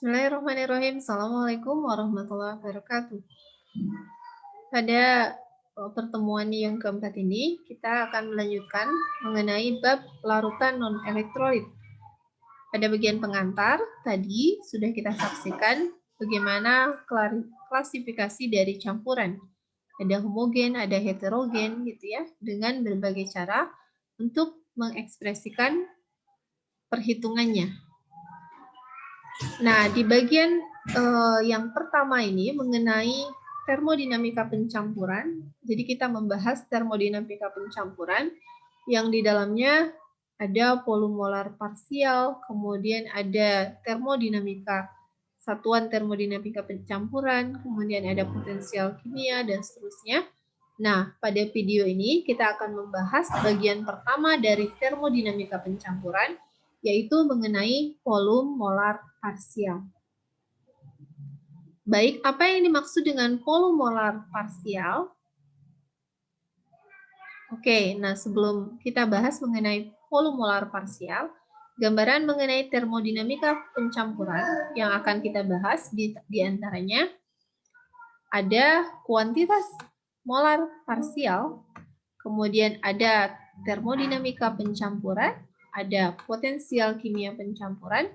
Bismillahirrahmanirrahim. Assalamualaikum warahmatullahi wabarakatuh. Pada pertemuan yang keempat ini, kita akan melanjutkan mengenai bab larutan non-elektrolit. Pada bagian pengantar, tadi sudah kita saksikan bagaimana klasifikasi dari campuran. Ada homogen, ada heterogen, gitu ya, dengan berbagai cara untuk mengekspresikan perhitungannya. Nah, di bagian yang pertama ini mengenai termodinamika pencampuran. Jadi kita membahas termodinamika pencampuran yang di dalamnya ada volumolar parsial, kemudian ada termodinamika satuan termodinamika pencampuran, kemudian ada potensial kimia dan seterusnya. Nah, pada video ini kita akan membahas bagian pertama dari termodinamika pencampuran, yaitu mengenai volume molar parsial. Baik, apa yang dimaksud dengan volume molar parsial? Oke, nah sebelum kita bahas mengenai volume molar parsial, gambaran mengenai termodinamika pencampuran yang akan kita bahas di antaranya ada kuantitas molar parsial, kemudian ada termodinamika pencampuran, ada potensial kimia pencampuran,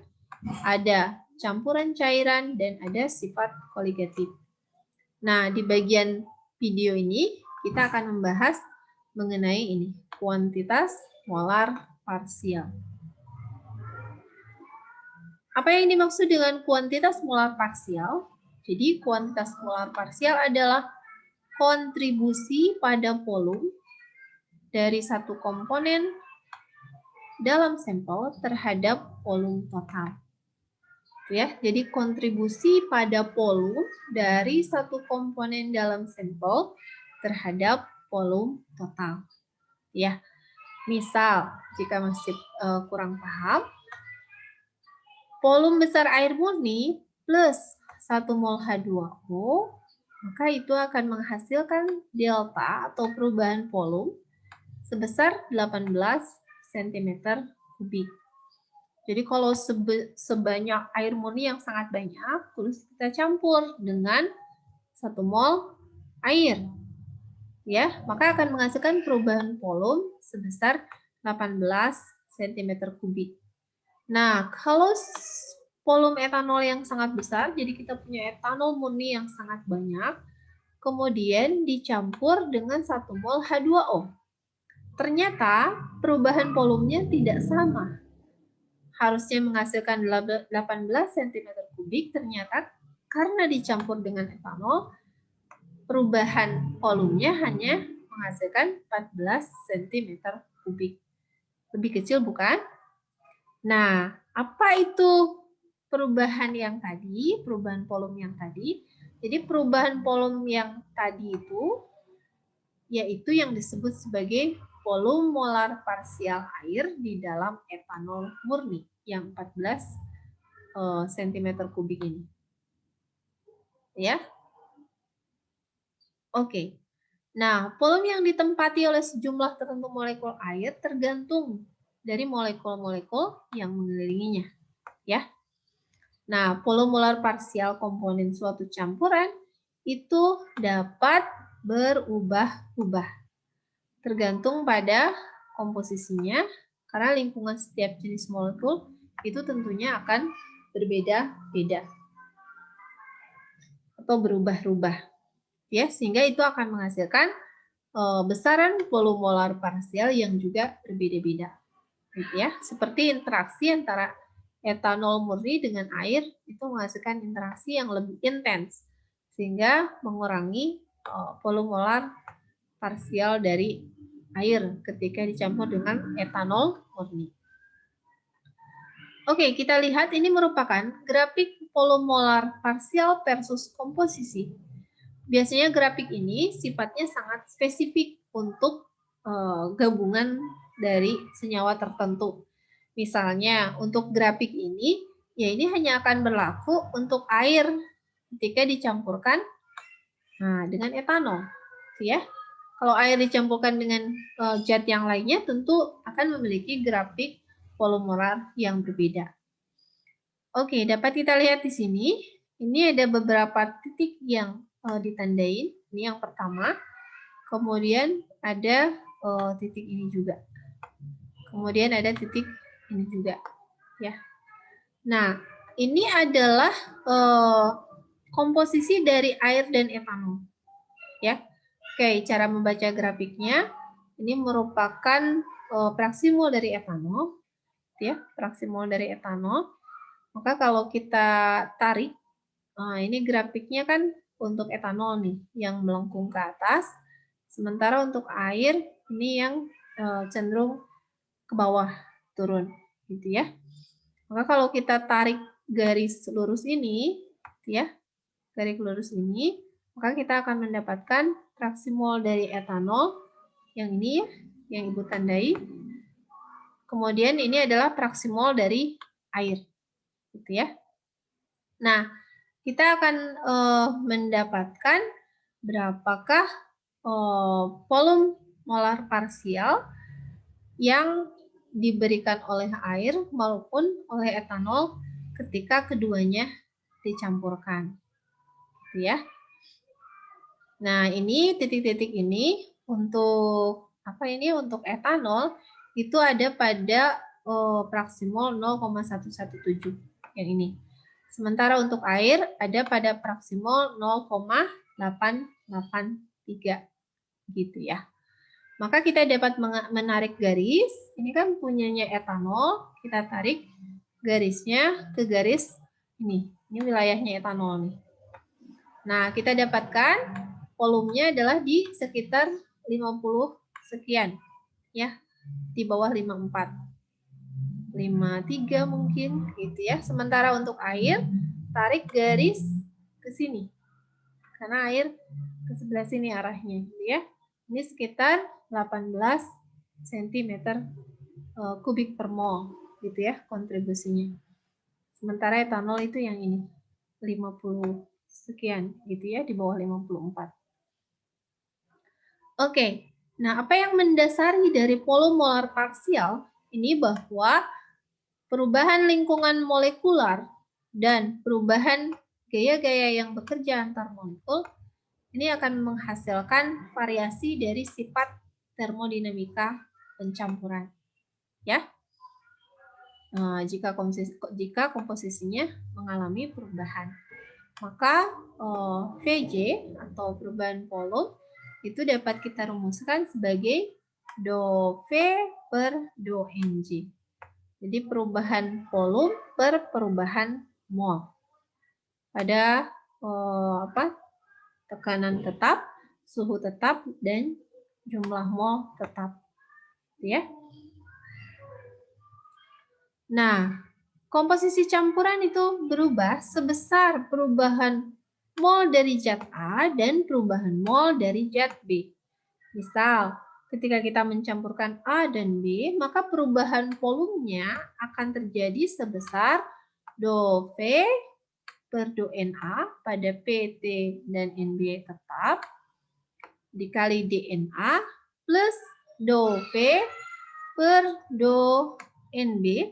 ada campuran cairan, dan ada sifat koligatif. Nah, di bagian video ini kita akan membahas mengenai ini, kuantitas molar parsial. Apa yang dimaksud dengan kuantitas molar parsial? Jadi, kuantitas molar parsial adalah kontribusi pada volume dari satu komponen dalam sampel terhadap volume total. Ya, jadi kontribusi pada volume dari satu komponen dalam sampel terhadap volume total. Ya, misal jika masih kurang paham, volume besar air murni plus 1 mol H2O, maka itu akan menghasilkan delta atau perubahan volume sebesar 18 cm3. Jadi kalau sebanyak air murni yang sangat banyak, terus kita campur dengan 1 mol air, ya, maka akan menghasilkan perubahan volume sebesar 18 cm3. Nah, kalau volume etanol yang sangat besar, jadi kita punya etanol murni yang sangat banyak, kemudian dicampur dengan 1 mol H2O. Ternyata perubahan volumenya tidak sama. Harusnya menghasilkan 18 cm3, ternyata karena dicampur dengan etanol, perubahan volumenya hanya menghasilkan 14 cm3. Lebih kecil bukan? Nah, apa itu perubahan yang tadi, perubahan volume yang tadi? Jadi perubahan volume yang tadi itu, yaitu yang disebut sebagai volume molar parsial air di dalam etanol murni yang 14 cm3 ini. Ya. Oke. Nah, volume yang ditempati oleh sejumlah tertentu molekul air tergantung dari molekul-molekul yang mengelilinginya, ya. Nah, volume molar parsial komponen suatu campuran itu dapat berubah-ubah tergantung pada komposisinya, karena lingkungan setiap jenis molekul itu tentunya akan berbeda-beda atau berubah-ubah, ya, sehingga itu akan menghasilkan besaran volume molar parsial yang juga berbeda-beda, gitu ya. Seperti interaksi antara etanol murni dengan air itu menghasilkan interaksi yang lebih intens, sehingga mengurangi volume molar parsial dari air ketika dicampur dengan etanol murni. Oke, kita lihat ini merupakan grafik volume molar parsial versus komposisi. Biasanya grafik ini sifatnya sangat spesifik untuk gabungan dari senyawa tertentu. Misalnya untuk grafik ini, ya ini hanya akan berlaku untuk air ketika dicampurkan dengan etanol, ya. Kalau air dicampurkan dengan zat yang lainnya, tentu akan memiliki grafik volume molar yang berbeda. Oke, dapat kita lihat di sini. Ini ada beberapa titik yang ditandain. Ini yang pertama. Kemudian ada titik ini juga. Kemudian ada titik ini juga. Ya. Nah, ini adalah komposisi dari air dan etanol. Ya. Oke, cara membaca grafiknya. Ini merupakan fraksi mol dari etanol. Ya, fraksi mol dari etanol. Maka kalau kita tarik, ini grafiknya kan untuk etanol nih, yang melengkung ke atas. Sementara untuk air, ini yang cenderung ke bawah, turun. Gitu ya. Maka kalau kita tarik garis lurus ini, ya, garis lurus ini, maka kita akan mendapatkan fraksi mol dari etanol, yang ini ya, yang Ibu tandai. Kemudian ini adalah fraksi mol dari air. Gitu ya. Nah, kita akan mendapatkan berapakah volume molar parsial yang diberikan oleh air maupun oleh etanol ketika keduanya dicampurkan. Gitu ya. Nah, ini titik-titik ini untuk apa ini? Untuk etanol itu ada pada fraksi mol 0,117 yang ini. Sementara untuk air ada pada fraksi mol 0,883 gitu ya. Maka kita dapat menarik garis, ini kan punyanya etanol, kita tarik garisnya ke garis ini wilayahnya etanol nih. Nah, kita dapatkan volumenya adalah di sekitar 50 sekian ya, di bawah 54. 53 mungkin gitu ya. Sementara untuk air, tarik garis ke sini. Karena air ke sebelah sini arahnya gitu ya. Ini sekitar 18 cm kubik per mol gitu ya kontribusinya. Sementara etanol itu yang ini 50 sekian gitu ya, di bawah 54. Oke. Nah, apa yang mendasari dari volume molar parsial ini bahwa perubahan lingkungan molekular dan perubahan gaya-gaya yang bekerja antar molekul ini akan menghasilkan variasi dari sifat termodinamika pencampuran. Ya, jika komposisinya mengalami perubahan, maka Vj atau perubahan volume itu dapat kita rumuskan sebagai dou V per dou Nj. Jadi perubahan volume per perubahan mol pada tekanan tetap, suhu tetap, dan jumlah mol tetap. Ya. Nah, komposisi campuran itu berubah sebesar perubahan mol dari zat A dan perubahan mol dari zat B. Misal, ketika kita mencampurkan A dan B, maka perubahan volumenya akan terjadi sebesar dou V per dou Na pada PT dan NB tetap dikali DNA plus dou V per dou NB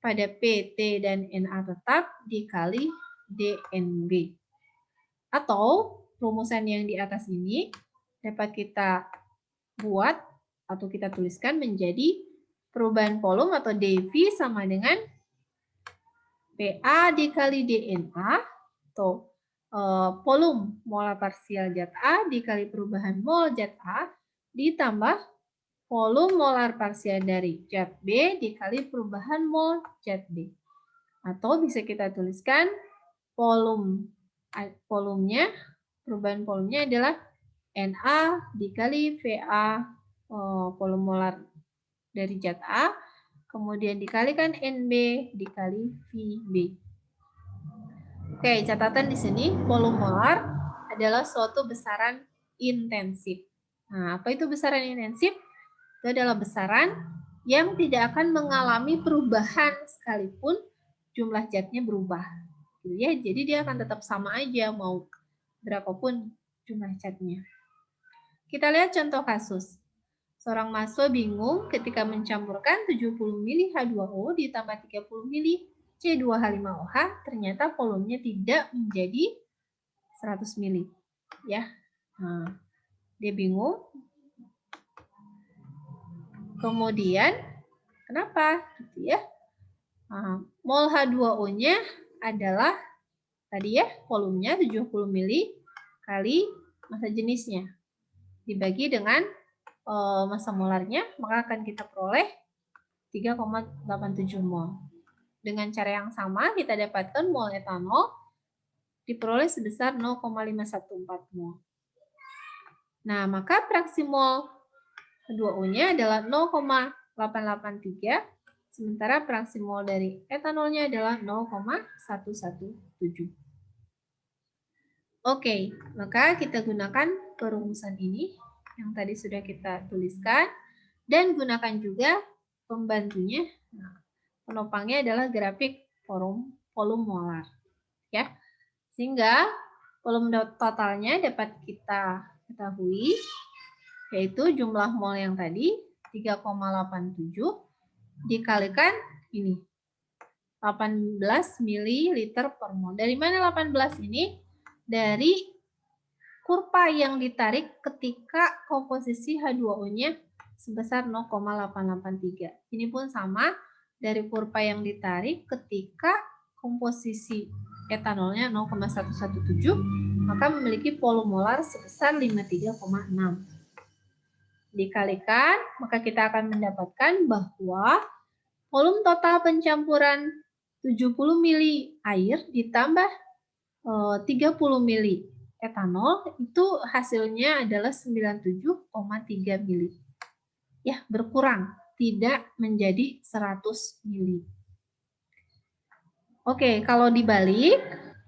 pada PT dan Na tetap dikali DNB. Atau rumusan yang di atas ini dapat kita buat atau kita tuliskan menjadi perubahan volume atau dV sama dengan PA dikali DNA atau volume molar parsial zat A dikali perubahan mol zat A ditambah volume molar parsial dari zat B dikali perubahan mol zat B. Atau bisa kita tuliskan volumenya, perubahan volumenya adalah Na dikali VA volume molar dari zat A, kemudian dikalikan NB dikali VB. Oke, catatan di sini volume molar adalah suatu besaran intensif. Nah, apa itu besaran intensif? Itu adalah besaran yang tidak akan mengalami perubahan sekalipun jumlah zatnya berubah. Gitu ya, jadi dia akan tetap sama aja mau berapapun jumlah zatnya. Kita lihat contoh kasus. Seorang mahasiswa bingung ketika mencampurkan 70 mili H2O ditambah 30 mili C2H5OH ternyata volumenya tidak menjadi 100 mili. Ya. Nah, dia bingung. Kemudian, kenapa? Gitu ya. Nah, mol H2O-nya adalah tadi ya, volumenya 70 mili kali massa jenisnya. Dibagi dengan massa molarnya, maka akan kita peroleh 3,87 mol. Dengan cara yang sama, kita dapatkan mol etanol diperoleh sebesar 0,514 mol. Nah, maka fraksi mol H2O-nya adalah 0,883, sementara fraksi mol dari etanolnya adalah 0,117. Oke, maka kita gunakan perumusan ini yang tadi sudah kita tuliskan, dan gunakan juga pembantunya. Nah, penopangnya adalah grafik volume molar, ya. Sehingga volume totalnya dapat kita ketahui, yaitu jumlah mol yang tadi 3,87 dikalikan ini 18 ml per mol. Dari mana 18 ini? Dari kurva yang ditarik ketika komposisi H2O-nya sebesar 0,883. Ini pun sama dari kurva yang ditarik ketika komposisi etanolnya 0,117, maka memiliki volume molar sebesar 53,6. Dikalikan, maka kita akan mendapatkan bahwa volume total pencampuran 70 mili air ditambah 30 mili etanol itu hasilnya adalah 97,3 mili. Ya, berkurang, tidak menjadi 100 mili. Oke, kalau dibalik,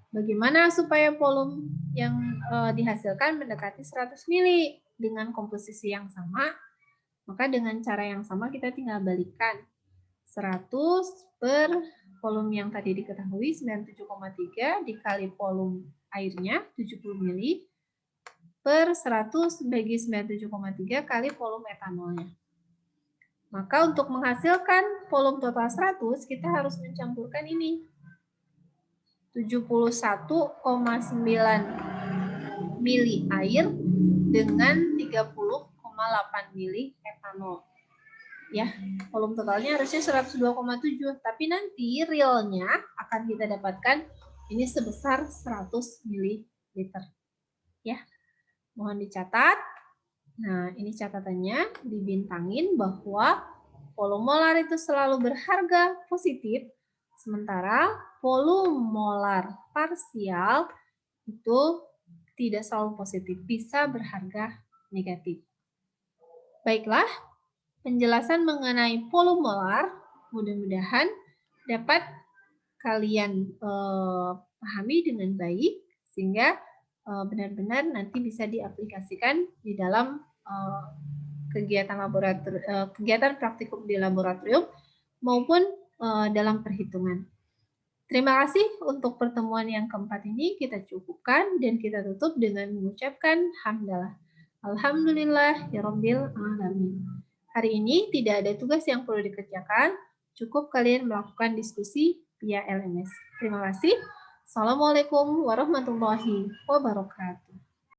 bagaimana supaya volume yang dihasilkan mendekati 100 mili dengan komposisi yang sama? Maka dengan cara yang sama kita tinggal balikkan 100 per volume yang tadi diketahui 97,3 dikali volume airnya 70 mili per 100 bagi 97,3 kali volume etanolnya. Maka untuk menghasilkan volume total 100 kita harus mencampurkan ini 71,9 mili air dengan 30,8 mili etanol. Ya, volume totalnya harusnya 102,7, tapi nanti realnya akan kita dapatkan ini sebesar 100 ml. Ya, mohon dicatat. Nah, ini catatannya dibintangin bahwa volume molar itu selalu berharga positif, sementara volume molar parsial itu tidak selalu positif, bisa berharga negatif. Baiklah, penjelasan mengenai volume molar mudah-mudahan dapat kalian pahami dengan baik sehingga benar-benar nanti bisa diaplikasikan di dalam kegiatan praktikum di laboratorium maupun dalam perhitungan. Terima kasih untuk pertemuan yang keempat ini kita cukupkan dan kita tutup dengan mengucapkan hamdalah. Alhamdulillahirabbil alamin. Hari ini tidak ada tugas yang perlu dikerjakan, cukup kalian melakukan diskusi via LMS. Terima kasih. Assalamualaikum warahmatullahi wabarakatuh.